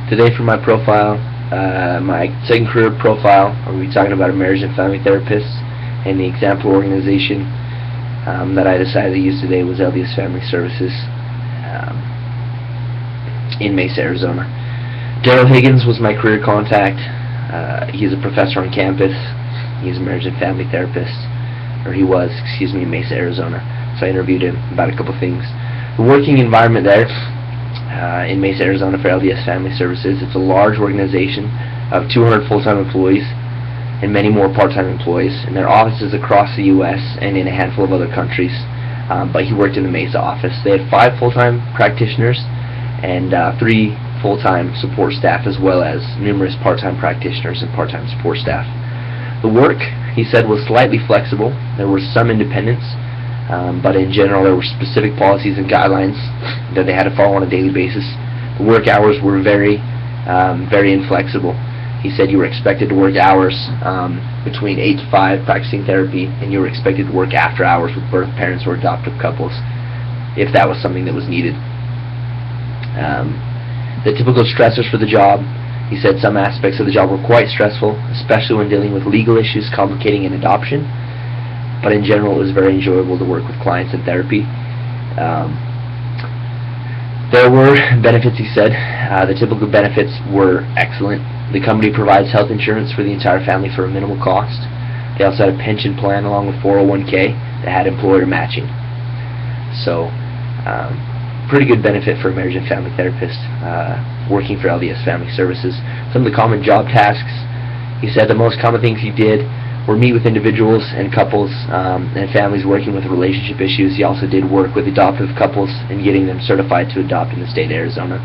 Today for my profile, my second career profile, we'll be talking about a marriage and family therapist, and the example organization that I decided to use today was LDS Family Services in Mesa, Arizona. Daryl Higgins was my career contact. He's a professor on campus. He's a marriage and family therapist, or he was, in Mesa, Arizona. So I interviewed him about a couple things. The working environment there in Mesa, Arizona for LDS Family Services, it's a large organization of 200 full-time employees and many more part-time employees, and their offices across the U.S. and in a handful of other countries. But he worked in the Mesa office. They had 5 full-time practitioners and 3 full-time support staff, as well as numerous part-time practitioners and part-time support staff. The work, he said, was slightly flexible. There was some independence, but in general there were specific policies and guidelines that they had to follow on a daily basis. The work hours were very inflexible. He said you were expected to work hours between 8 to 5 practicing therapy, and you were expected to work after hours with birth parents or adoptive couples if that was something that was needed. The typical stressors for the job, he said some aspects of the job were quite stressful, especially when dealing with legal issues complicating an adoption, but in general it was very enjoyable to work with clients in therapy. There were benefits, he said. The typical benefits were excellent. The company provides health insurance for the entire family for a minimal cost. They also had a pension plan along with 401k that had employer matching. So, pretty good benefit for a marriage and family therapist working for LDS Family Services. Some of the common job tasks, he said the most common things he did were meet with individuals and couples and families working with relationship issues. He also did work with adoptive couples and getting them certified to adopt in the state of Arizona.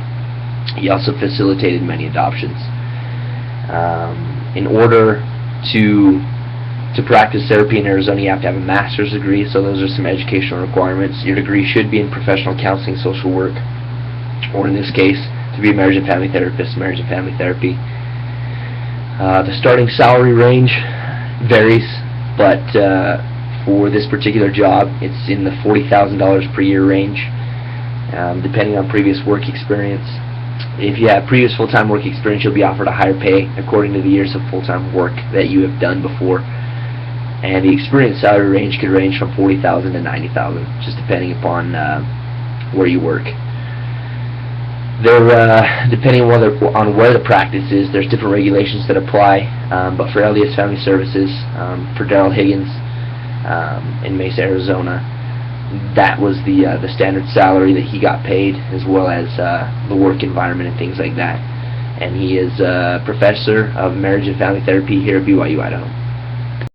He also facilitated many adoptions. In order to practice therapy in Arizona, you have to have a master's degree, so those are some educational requirements. Your degree should be in professional counseling, social work, or in this case, to be a marriage and family therapist, marriage and family therapy. The starting salary range varies, but for this particular job, it's in the $40,000 per year range, depending on previous work experience. If you have previous full-time work experience, you'll be offered a higher pay according to the years of full-time work that you have done before. And the experience salary range could range from $40,000 to $90,000, just depending upon where you work. There, depending on where the practice is, there's different regulations that apply. But for LDS Family Services, for Daryl Higgins in Mesa, Arizona, that was the standard salary that he got paid, as well as the work environment and things like that. And he is a professor of marriage and family therapy here at BYU, Idaho.